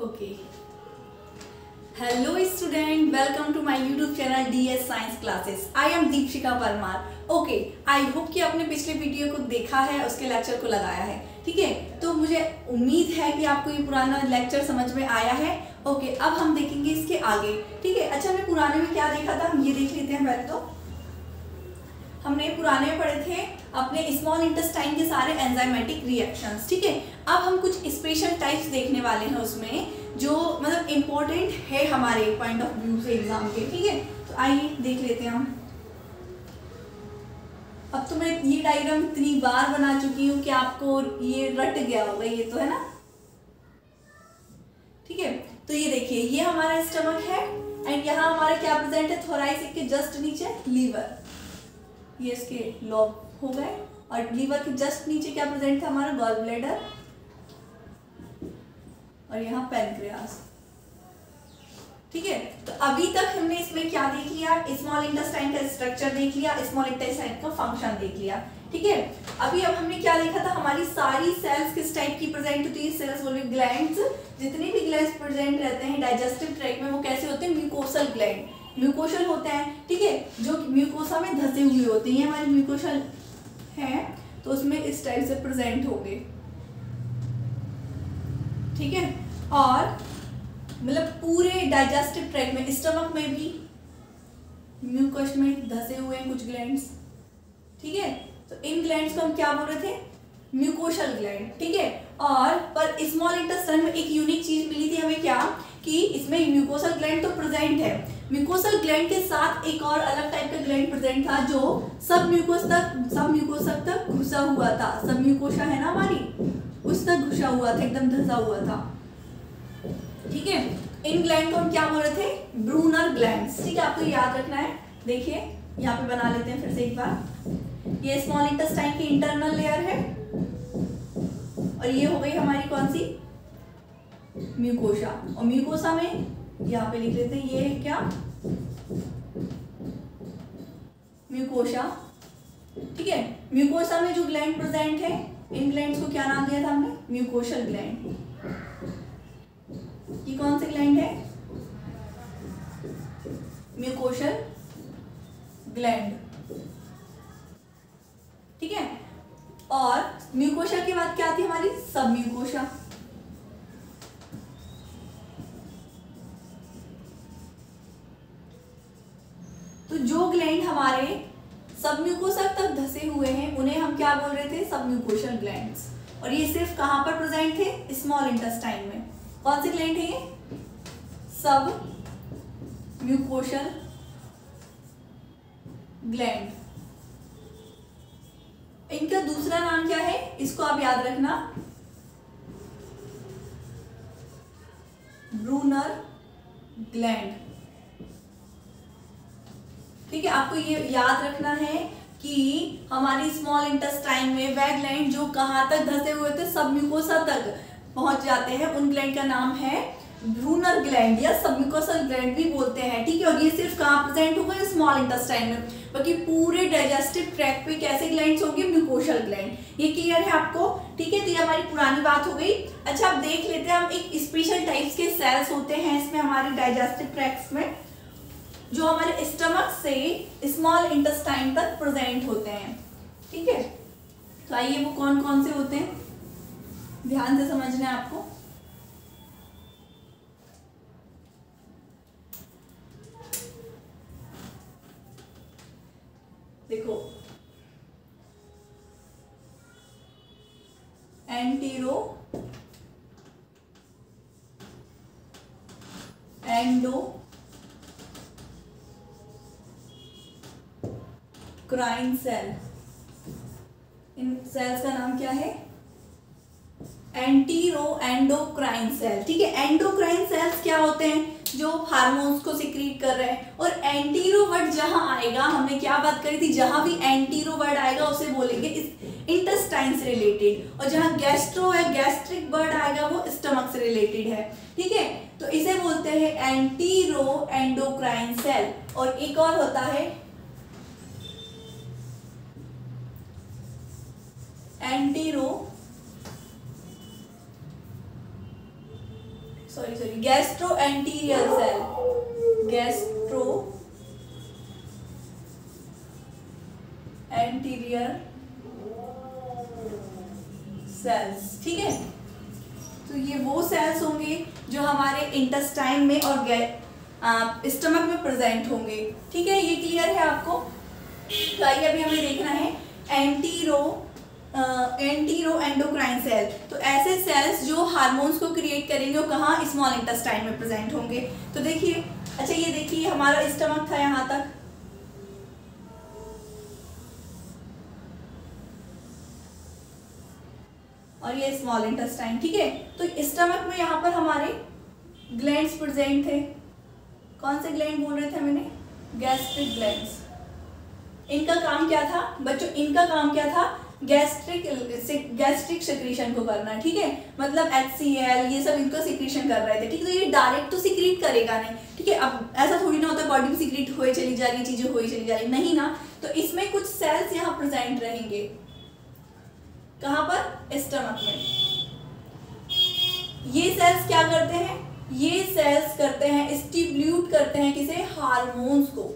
Okay, hello student, welcome to my YouTube channel DS science classes. I am Deepshikha Parmar. Okay, I hope कि आपने पिछले video को देखा है, उसके लेक्चर को लगाया है। ठीक है, तो मुझे उम्मीद है कि आपको ये पुराना लेक्चर समझ में आया है। ओके, अब हम देखेंगे इसके आगे। ठीक है, अच्छा, हमने पुराने में क्या देखा था, हम ये देख लेते हैं। पहले तो हमने पुराने में पढ़े थे अपने स्मॉल इंटेस्टाइन के सारे एंजाइमेटिक रिएक्शंस। ठीक है, अब हम कुछ स्पेशल टाइप्स देखने वाले हैं उसमें, जो मतलब इम्पोर्टेंट है हमारे पॉइंट ऑफ व्यू से एग्जाम के। ठीक है, तो आइए देख लेते हैं हम। अब तो मैं ये डायग्राम इतनी बार बना चुकी हूँ कि आपको ये रट गया होगा, ये तो है ना। ठीक है, तो ये देखिए, ये हमारा स्टमक है एंड यहाँ हमारा क्या प्रेजेंट है, थोराइसिक के जस्ट नीचे लीवर, ये इसके लॉब हो गए, और लीवर के जस्ट नीचे क्या प्रेजेंट था हमारा, गॉल ब्लैडर, और यहाँ पैनक्रियास। ठीक है, तो अभी तक हमने इसमें क्या देख लिया, स्मॉल इंटेस्टाइन का स्ट्रक्चर देख लिया, स्मॉल इंटेस्टाइन का फंक्शन देख लिया। ठीक है, अभी अब हमने क्या देखा था, हमारी सारी सेल्स किस टाइप की प्रेजेंट होती है, सेल्स बोले ग्लैंड्स। जितने भी ग्लैंड्स प्रेजेंट रहते हैं डाइजेस्टिव ट्रैक्ट में, वो कैसे होते हैं, म्यूकोसल ग्लैंड, म्यूकोशल होते हैं। ठीक है, जो म्यूकोसा में धसे हुए होते हैं, हमारे म्यूकोशल हैं, तो उसमें इस टाइप से प्रेजेंट होंगे। ठीक है, और मतलब पूरे डाइजेस्टिव ट्रैक्ट में, स्टमक में भी म्यूकस में धसे हुए हैं कुछ ग्लैंड्स। ठीक है, तो इन ग्लैंड्स को हम क्या बोल रहे थे, म्यूकोशल ग्लैंड। ठीक है, और पर स्मॉल इंटेस्टाइन में एक यूनिक चीज मिली थी हमें, क्या कि इसमें म्यूकोशल ग्लैंड तो प्रेजेंट है, म्यूकोशल ग्लैंड के साथ एक और अलग टाइप का ग्लैंड प्रेजेंट था, जो सब म्यूकोसा तक घुसा हुआ था। सब म्यूकोशा है ना हमारी, उस तक घुसा हुआ था, एकदम धसा हुआ था। ठीक है, इन ग्लैंड को हम क्या बोल रहे थे, ब्रूनर ग्लैंड्स। ठीक है, आपको याद रखना है। देखिए यहाँ पे बना लेते हैं फिर से एक बार। ये स्मॉल इंटेस्टाइन की इंटरनल लेयर है, और ये हो गई हमारी कौन सी, म्यूकोशा। और म्यूकोसा में यहाँ पे लिख लेते हैं, ये है क्या, म्यूकोशा। ठीक है, म्यूकोसा में जो ग्लैंड प्रेजेंट है, इन ग्लैंड्स को क्या नाम दिया था हमने, म्यूकोशल ग्लैंड। ये कौन से ग्लैंड है, म्यूकोशल ग्लैंड। ठीक है, और म्यूकोशा के बाद क्या आती है हमारी, सब म्यूकोशा। तो जो ग्लैंड हमारे सब म्यूकोसा तक धसे हुए हैं, उन्हें हम क्या बोल रहे थे, सब म्यूकोशल ग्लैंड्स। और ये सिर्फ कहां पर प्रेजेंट थे, स्मॉल इंटेस्टाइन में। कौन से ग्लैंड है ये, सब म्यूकोशल ग्लैंड। इनका दूसरा नाम क्या है, इसको आप याद रखना, ब्रूनर ग्लैंड। ठीक है, आपको ये याद रखना है कि हमारी स्मॉल इंटेस्टाइन में वह ग्लैंड जो कहां तक धसे हुए थे, सब म्यूकोसा तक पहुंच जाते हैं, उन ग्लैंड का नाम है ब्रूनर ग्लैंड या सबम्यूकोसल ग्लैंड भी बोलते हैं। ठीक है, और ये सिर्फ कहां प्रेजेंट होगा, स्मॉल इंटेस्टाइन में। बाकी पूरे डाइजेस्टिव ट्रैक्ट पे कैसे ग्लैंड्स होंगे, म्यूकोशल ग्लैंड। ये क्लियर है आपको। ठीक है, तो ये हमारी पुरानी बात हो गई। अच्छा, अब देख लेते हैं हम, एक स्पेशल टाइप्स के सेल्स होते हैं इसमें हमारे डाइजेस्टिव ट्रैक्ट में, जो हमारे स्टमक से स्मॉल इंटेस्टाइन तक प्रेजेंट होते हैं। ठीक है, तो आइए वो कौन कौन से होते हैं, ध्यान से समझना है आपको। देखो, एंटीरो, एंडो, क्राइन सेल। इन सेल्स का नाम क्या है, एंटीरो एंडोक्राइन सेल। ठीक है, एंडोक्राइन सेल्स क्या होते हैं, जो हार्मोन्स को सिक्रीट कर रहे हैं। और एंटीरो वर्ड जहां आएगा, हमने क्या बात करी थी, जहां भी एंटीरो वर्ड आएगा उसे बोलेंगे इस इंटेस्टाइन से रिलेटेड, और जहां गैस्ट्रो या गैस्ट्रिक वर्ड आएगा वो स्टमक से रिलेटेड है। ठीक है, तो इसे बोलते हैं एंटीरो एंडोक्राइन सेल। और एक और होता है entero sorry sorry gastro anterior cell, gastro anterior cells, ठीक है। तो ये वो सेल्स होंगे जो हमारे इंटेस्टाइन में और स्टमक में प्रेजेंट होंगे, ठीक है। ये क्लियर है आपको? तो आइए अभी हमें देखना है एंटीरो एंडोक्राइन सेल। तो ऐसे सेल्स जो हार्मोन्स को क्रिएट करेंगे वो कहाँ? स्मॉल इंटेस्टाइन में प्रेजेंट होंगे। तो देखिए, अच्छा ये देखिए हमारा स्टमक था यहाँ तक, और ये स्मॉल इंटेस्टाइन, ठीक है। तो स्टमक में यहाँ पर हमारे ग्लैंड्स प्रेजेंट थे। कौन से ग्लैंड बोल रहे थे मैंने? Gastric glands. इनका काम क्या था बच्चों? इनका काम क्या था? गैस्ट्रिक सिक्रीशन को करना, ठीक है। मतलब HCl ये सब इनको सिक्रीशन कर रहे थे, ठीक है। तो ये डायरेक्ट तो सिक्रीट करेगा नहीं, ठीक है। अब ऐसा थोड़ी ना होता है बॉडी में सिक्रीट होए चली जा रही है, चीजें होई चली जा रही, नहीं ना। तो इसमें कुछ सेल्स यहाँ प्रेजेंट रहेंगे, कहाँ पर? स्टमक में। ये सेल्स क्या करते हैं? ये सेल्स करते हैं, स्टिम्युलेट करते हैं किसे? हार्मोन्स को,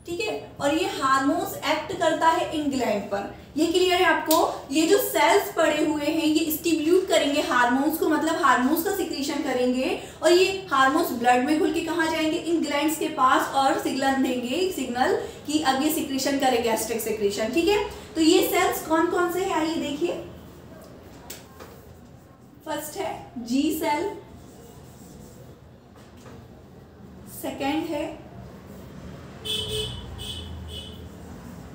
ठीक है। और ये हार्मोन्स एक्ट करता है इन ग्लैंड पर। ये क्लियर है आपको? ये जो सेल्स पड़े हुए हैं ये स्टिम्युलेट करेंगे हार्मोन्स को, मतलब हार्मोन्स का सिक्रीशन करेंगे, और ये हार्मोन्स ब्लड में घुल के कहाँ जाएंगे? इन ग्लैंड्स के पास, और सिग्नल देंगे, सिग्नल कि अब ये सिक्रीशन करेंगे, गैस्ट्रिक सिक्रीशन, ठीक है। तो ये सेल्स कौन कौन से हैं आइए देखिए। फर्स्ट है जी सेल, सेकेंड है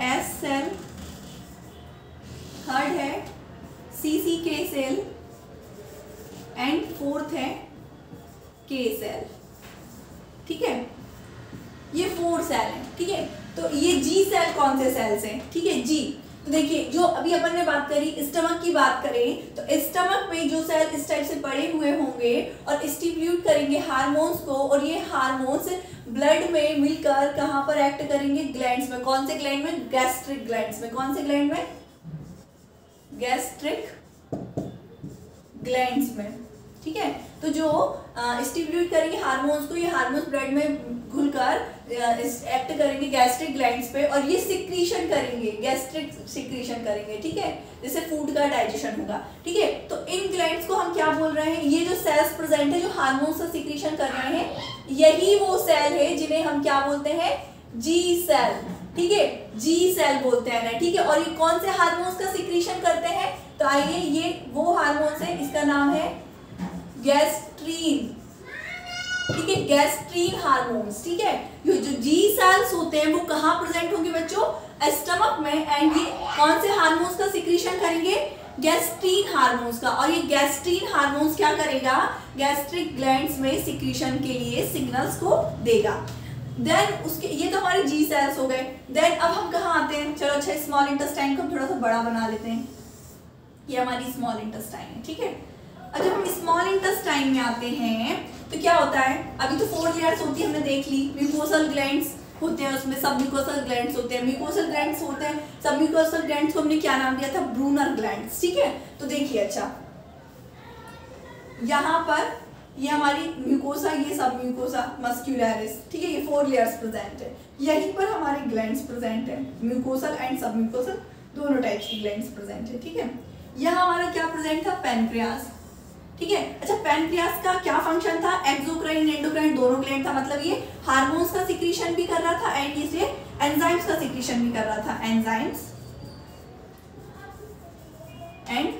एस सेल, थर्ड है CCK सेल, एंड फोर्थ है K सेल, ठीक है। ये 4 सेल है, ठीक है। तो ये जी सेल कौन से सेल्स हैं? ठीक है, जी। तो देखिए जो अभी अपन ने बात करी, स्टमक की बात करें तो स्टमक में जो सेल इस टाइप से पड़े हुए होंगे और स्टिम्युलेट करेंगे हार्मोन्स को, और ये हार्मोन्स ब्लड में मिलकर कहाँ पर एक्ट करेंगे? ग्लैंड्स में। कौन से ग्लैंड में? गैस्ट्रिक ग्लैंड्स में। कौन से ग्लैंड में? गैस्ट्रिक ग्लैंड्स में, ठीक है। तो जो स्टिम्युलेट करेंगे हार्मोन्स को, ये हार्मोन्स ब्लड में घुलकर एक्ट करेंगे गैस्ट्रिक ग्लैंड्स पे, और ये सिक्रीशन करेंगे, गैस्ट्रिक सिक्रीशन करेंगे, ठीक है, जिससे फूड का डाइजेशन होगा, ठीक है। तो इन ग्लैंड्स को हम क्या बोल रहे हैं? ये जो सेल्स प्रेजेंट है जो हार्मोन्स का सिक्रीशन कर रहे हैं, यही वो सेल है जिन्हें हम क्या बोलते हैं? जी सेल, ठीक है, जी सेल बोलते हैं ना, ठीक है। और ये कौन से हार्मोन्स का सिक्रीशन करते हैं? तो आइए, ये वो हार्मोन्स है, इसका नाम है गैस्ट्रीन, ठीक है, गैस्ट्रीन हार्मोन्स, ठीक है। ये जो जी सेल्स होते हैं वो कहाँ प्रेजेंट होंगे बच्चों? स्टमक में। एंड ये कौन से हार्मोन्स का सिक्रीशन करेंगे? गैस्ट्रीन हार्मोन्स का। और ये गैस्ट्रीन हार्मोन्स क्या करेगा? गैस्ट्रिक ग्लैंड्स में सिक्रीशन के लिए सिग्नल्स को देगा। देन उसके, ये तो हमारे जी सेल्स हो गए। देन अब हम कहाँ आते हैं? चलो अच्छा, स्मॉल इंटेस्टाइन को थोड़ा सा बड़ा बना लेते हैं। ये हमारी स्मॉल इंटेस्टाइन है, ठीक है। और जब हम स्मॉल इंटेस्टाइन में आते हैं तो क्या होता है? अभी तो 4 लेयर्स होती है, हमने देख ली। म्यूकोसल ग्लैंड्स होते हैं, उसमें सब म्यूकोसल ग्लैंड्स होते हैं, म्यूकोसल ग्लैंड्स होते हैं। सब म्यूकोसल ग्लैंड्स को हमने क्या नाम दिया था? ब्रूनर ग्लैंड्स, ठीक है। तो देखिए, अच्छा यहाँ पर ये हमारी म्यूकोसा, ये सब म्यूकोसा मस्क्यूलरिस, ठीक है, ये 4 लेयर्स प्रेजेंट है। यहीं पर हमारे ग्लैंड्स प्रेजेंट है, म्यूकोसल एंड सब म्यूकोसल दोनों टाइप्स की ग्लैंड्स प्रेजेंट है, ठीक है। यहाँ हमारा क्या प्रेजेंट था? पैनक्रियास, ठीक है। अच्छा, पैनक्रियास का क्या फंक्शन था? एक्सोक्राइन एंडोक्राइन दोनों ग्लैंड था, मतलब ये हार्मोन्स का सिक्रीशन भी कर रहा था एंड ये एंजाइम्स का सिक्रीशन भी कर रहा था, enzymes and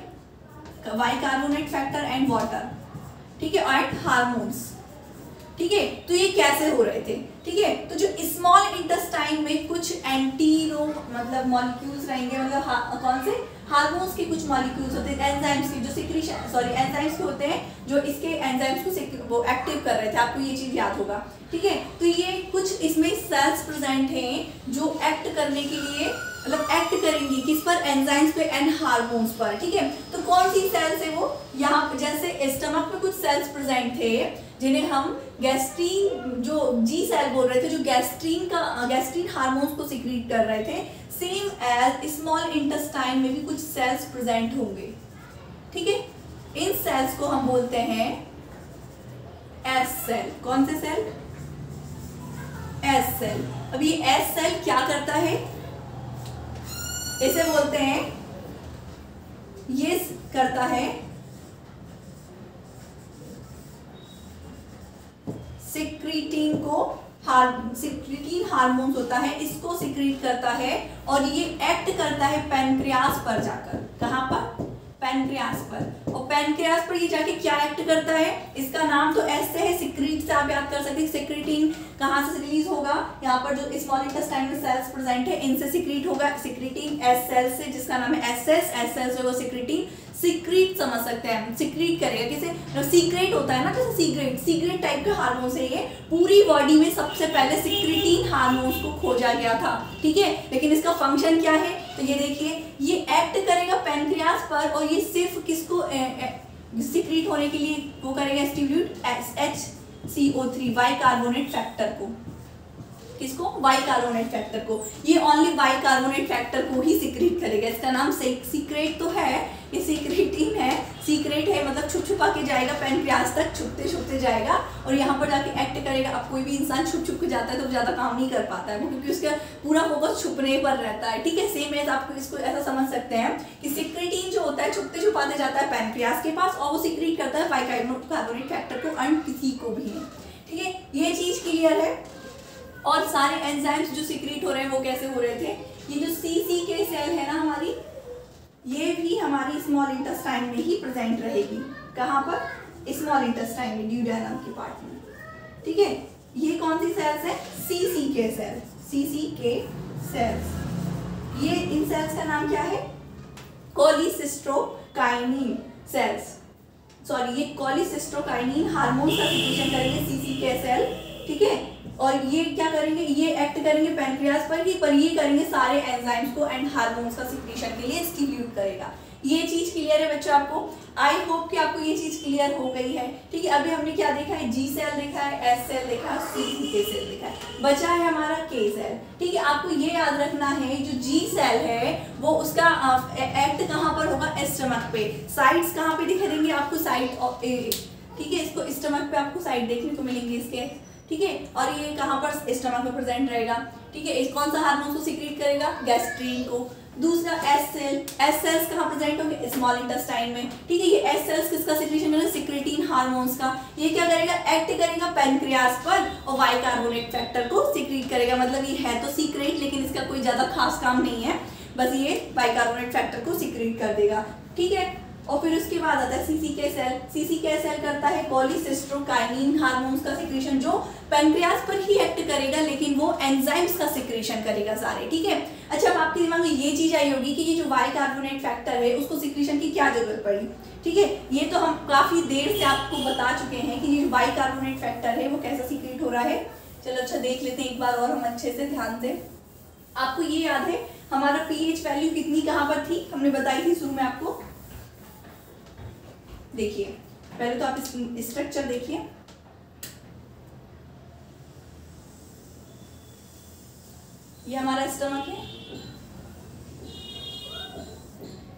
bicarbonate factor and water, ठीक है, एंड हार्मोन्स, ठीक है। तो ये कैसे हो रहे थे? ठीक है, तो जो स्मॉल इंटेस्टाइन में कुछ एंटीरो मतलब मॉलिक्यूल्स रहेंगे, मतलब कौन से? हार्मोन्स के कुछ मॉलिक्यूल्स होते हैं, एंजाइम्स के जो सिक्रीशन, सॉरी एंजाइम्स के होते हैं जो इसके एंजाइम्स को वो एक्टिव कर रहे थे, आपको ये चीज याद होगा, ठीक है। तो ये कुछ इसमें सेल्स प्रेजेंट हैं जो एक्ट करने के लिए, मतलब एक्ट करेंगी किस पर? एंजाइम्स पे एंड हार्मोन्स पर, ठीक है। तो कौन सी सेल्स है वो? यहाँ जैसे स्टमक में कुछ सेल्स प्रेजेंट थे जिन्हें हम गैस्ट्रीन, जो जी सेल बोल रहे थे, जो गैस्ट्रीन हार्मोन्स को सिक्रीट कर रहे थे, सेम एज स्मॉल इंटेस्टाइन में भी कुछ सेल्स प्रेजेंट होंगे, ठीक है। इन सेल्स को हम बोलते हैं एस सेल। कौन से सेल? S cell. अब ये एस सेल क्या करता है? इसे बोलते हैं, ये करता है सिक्रीटिन को, सिक्रीटिन हार्मोन्स होता है, इसको सिक्रीट करता है और ये एक्ट करता है पैनक्रियास पर जाकर। कहां पर? पैनक्रियास पर। और पैनक्रियास पर ये जाके क्या एक्ट करता है? इसका नाम तो एस से है, सिक्रीट से आप याद कर सकते हैं। सिक्रीटिन कहां से रिलीज होगा? यहाँ पर जो स्मॉल इंटेस्टाइन में सेल्स प्रेजेंट है इनसे सिक्रीट होगा। सिक्रीटिन एस सेल से, जिसका नाम है एस सेल से वो सिक्रीटिन सिक्रीट समझ सकते हैं, सिक्रीट करेगा। किसे? सीक्रेट होता है ना, जैसे सीक्रेट टाइप के हार्मोन है ये। पूरी बॉडी में सबसे पहले सिक्रीटिन हार्मोन्स को खोजा गया था, ठीक है। लेकिन इसका फंक्शन क्या है? तो ये देखिए, ये एक्ट करेगा पैनक्रियास पर और ये सिर्फ किसको सिक्रीट होने के लिए वो करेगा, stimulate HCO3 Y carbonate factor को। किसको? वाई कार्बोनेट फैक्टर को। ये ओनली वाई कार्बोनेट फैक्टर को ही सिक्रीट करेगा। इसका नाम सीक्रेट तो है, ये सीक्रेटिन है, सीक्रेट है मतलब छुप छुपा के जाएगा पैनक्रियास तक, छुपते छुपते जाएगा और यहाँ पर जाके एक्ट करेगा। अब कोई भी इंसान छुप छुप के जाता है तो ज़्यादा काम नहीं कर पाता है, क्योंकि उसका पूरा फोकस छुपने पर रहता है, ठीक है। सेम एज आपको इसको ऐसा समझ सकते हैं कि सिक्रेटिन जो होता है छुपते छुपाते जाता है पैनक्रियास के पास और वो सिक्रीट करता है वाई कार्बोनेट फैक्टर को, अन्य किसी को भी नहीं, ठीक है। ये चीज़ क्लियर है। और सारे एंजाइम्स जो सिक्रीट हो रहे हैं वो कैसे हो रहे थे? ये जो CCK सेल है ना हमारी, ये भी हमारी स्मॉल इंटेस्टाइन में ही प्रेजेंट रहेगी। कहाँ पर? स्मॉल इंटेस्टाइन में, ड्यूडेनम के पार्ट में, ठीक है। ये कौन सी सेल्स है? CCK cell, CCK cells. ये इन सेल्स का नाम क्या है? कोलिसिस्ट्रोकाइनिन सेल्स, सॉरी, ये कोलिसिस्ट्रोकाइनिन हार्मोन का सिक्रीशन करेंगे CCK सेल, ठीक है। और ये क्या करेंगे? ये एक्ट करेंगे पैनक्रियास पर ही, पर ये करेंगे सारे एंजाइम्स को एंड हार्मोन्स का सिक्रीशन के लिए स्टिम्युलेट करेगा। ये चीज क्लियर है बच्चों आपको? आई होप कि आपको ये चीज क्लियर हो गई है, ठीक है। अभी हमने क्या देखा है? G सेल देखा है, S सेल देखा है, CCK सेल देखा है, बचा है हमारा K सेल, ठीक है। आपको ये याद रखना है जो G सेल है वो उसका एक्ट कहाँ पर होगा? स्टमक पे। साइड्स कहाँ पे दिखाई देंगे आपको? साइड, ठीक है। इसको स्टमक पे आपको साइड देखने को मिलेंगे इसके, ठीक है। और ये कहाँ पर? स्टमक में प्रेजेंट रहेगा, ठीक है। कौन सा हार्मोन को सिक्रीट करेगा? गैस्ट्रीन को। दूसरा एस सेल्स कहाँ प्रेजेंट होंगे? स्मॉल इंटेस्टाइन में, ठीक है। ये एस सेल्स किसका सिक्रीशन करेगा? सिक्रीटिन हार्मोन्स का। ये क्या करेगा? एक्ट करेगा पैनक्रियास पर और वाई कार्बोनेट फैक्टर को सिक्रीट करेगा। मतलब ये है तो सीक्रेट, लेकिन इसका कोई ज्यादा खास काम नहीं है, बस ये वाई कार्बोनेट फैक्टर को सिक्रीट कर देगा, ठीक है। और फिर उसके बाद आता है CCK सेल। CCK सेल करता है कोलिसिस्ट्रोकाइनिन हार्मोन्स का सिक्रीशन, जो पैनक्रियास पर ही एक्ट करेगा, लेकिन वो एंजाइम्स का सिक्रीशन करेगा सारे, ठीक है। अच्छा, अब आपके दिमाग में ये चीज आई होगी कि ये जो वाई कार्बोनेट फैक्टर है उसको सिक्रीशन की क्या जरूरत पड़ी, ठीक है। ये तो हम काफी देर से आपको बता चुके हैं कि ये वाई कार्बोनेट फैक्टर है वो कैसा सिक्रीट हो रहा है। चलो अच्छा देख लेते हैं एक बार और हम अच्छे से ध्यान से। आपको ये याद है हमारा pH वैल्यू कितनी कहाँ पर थी? हमने बताई थी शुरू में आपको। देखिए पहले तो आप इस स्ट्रक्चर देखिए, ये हमारा स्टमक है,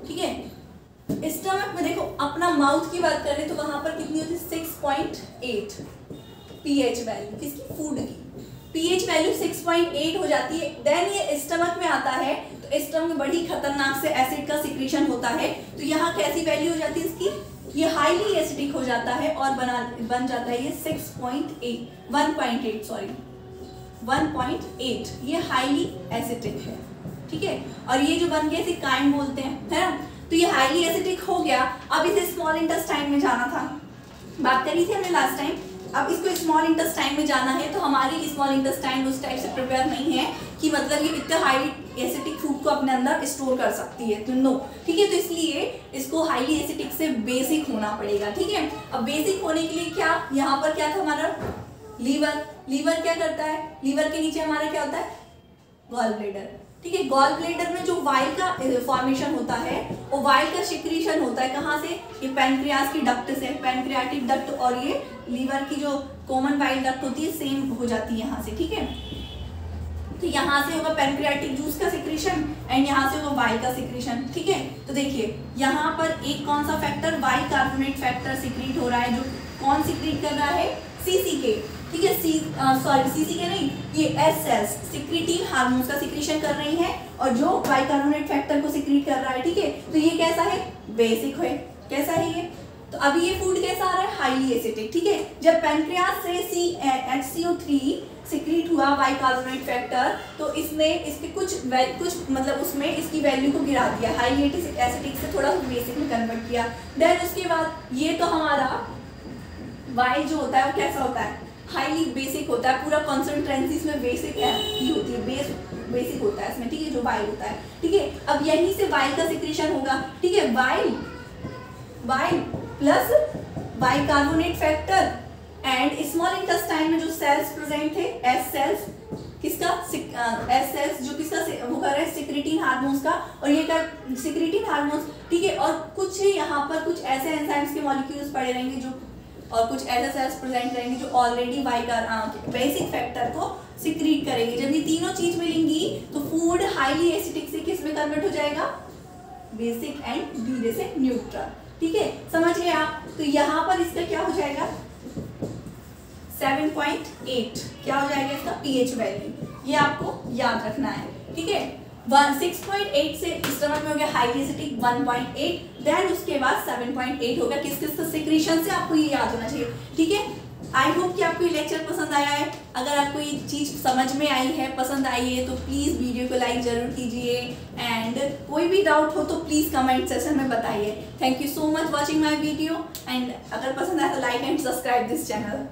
ठीक है। स्टमक में देखो, अपना माउथ की बात करें तो वहां पर कितनी होती है? 6.8 pH वैल्यू, किसकी? फूड की। pH वैल्यू 6.8 हो जाती है। देन ये स्टमक में आता है तो स्टमक में बड़ी खतरनाक से एसिड का सिक्रीशन होता है। तो यहाँ कैसी वैल्यू हो जाती है इसकी? ये हाईली एसिडिक हो जाता है और बन जाता है ये 1.8, ये हाईली एसिडिक है, ठीक है। और ये जो बन गया इसे काइम बोलते हैं, है ना। तो ये हाईली एसिडिक हो गया। अब इसे स्मॉल इंटेस्टाइन में जाना था, बात करी थी हमने लास्ट टाइम। अब इसको स्मॉल इंटेस्टाइन में जाना है तो हमारी स्मॉल इंटेस्टाइन उस टाइप से प्रिपेयर नहीं है कि मतलब ये इतना हाईली एसिडिक फूड को अपने अंदर स्टोर कर सकती है, तो नो, ठीक है। तो इसलिए इसको हाईली एसिडिक से बेसिक होना पड़ेगा, ठीक है। अब बेसिक होने के लिए क्या, यहाँ पर क्या था हमारा? लीवर क्या करता है? लीवर के नीचे हमारा क्या होता है? गॉल ब्लैडर, ठीक है। गॉल ब्लैडर में जो वाइल का फॉर्मेशन होता है वो वाइल का सिक्रीशन होता है कहाँ से? ये पैनक्रियास की डक्ट से, पैनक्रियाटिक डक्ट, और ये लीवर की जो कॉमन वाइल डक्ट होती है सेम हो जाती है यहाँ से, ठीक है। तो यहाँ से होगा पैनक्रियाटिक जूस का सिक्रीशन एंड यहाँ से होगा वाइल का सिक्रीशन, ठीक है। तो देखिए यहाँ पर एक कौन सा factor? Y carbonate factor secrete हो रहा है। जो कौन सिक्रीट कर रहा है? सीसी के, ठीक है, सीसी के नहीं, ये एस सेल्स सिक्रीटिन हार्मोन्स का सिक्रीशन कर रही हैं और जो बाइकार्बोनेट फैक्टर को सिक्रीट कर रहा है, ठीक है। तो ये कैसा है, बेसिक है, कैसा है ये। तो अभी ये फूड कैसा आ रहा है, हाईली एसिडिक, ठीक है। जब पैनक्रियास से HCO3 सिक्रीट हुआ बाइकार्बोनेट फैक्टर, तो इसने इसके कुछ मतलब उसमें इसकी वैल्यू को गिरा दिया, हाईली एसिडिक से थोड़ा बेसिक में कन्वर्ट किया। देन उसके बाद ये तो हमारा वाई जो होता है वो कैसा होता है, हाईली बेसिक होता है, पूरा कॉन्सेंट्रेंसी इसमें बेसिक ही होती है, बेसिक होता है इसमें, ठीक है, जो वाई होता है, ठीक है। अब यहीं से वाई का सिक्रीशन होगा, ठीक है, y plus bicarbonate factor and small intestine में जो सेल्स प्रेजेंट थे, एस सेल्स, किसका, एस सेल्स जो किसका वो कर रहे हैं, सिक्रीटिन हार्मोन्स का, और ये कर सिक्रीटिन हार्मोन्स, ठीक है। और कुछ यहाँ पर कुछ ऐसे एंजाइम्स के मॉलिक्यूल्स पड़े रहेंगे जो, और कुछ ऐसे सेल्स प्रेजेंट रहेंगे जो ऑलरेडी बेसिक फैक्टर को सिक्रीट करेंगे। जब ये तीनों चीज मिलेंगी तो फूड हाईली एसिडिक से किस में कन्वर्ट हो जाएगा, बेसिक एंड धीरे से न्यूट्रल, ठीक है, समझ गए आप। तो यहाँ पर इसका क्या हो जाएगा, 7.8 क्या हो जाएगा इसका पीएच वैल्यू, ये आपको याद रखना है, ठीक है। 6.8 से स्टमक में हो गया हाई एसिडिक 1.8, देन उसके बाद 7.8 होगा किस किस सिक्रीशन से, आपको ये याद होना चाहिए, ठीक है। आई होप कि आपको ये लेक्चर पसंद आया है। अगर आपको ये चीज़ समझ में आई है, पसंद आई है, तो प्लीज़ वीडियो को लाइक जरूर कीजिए एंड कोई भी डाउट हो तो प्लीज़ कमेंट सेक्शन में बताइए। Thank you so much watching my video and अगर पसंद आया तो like and subscribe this channel.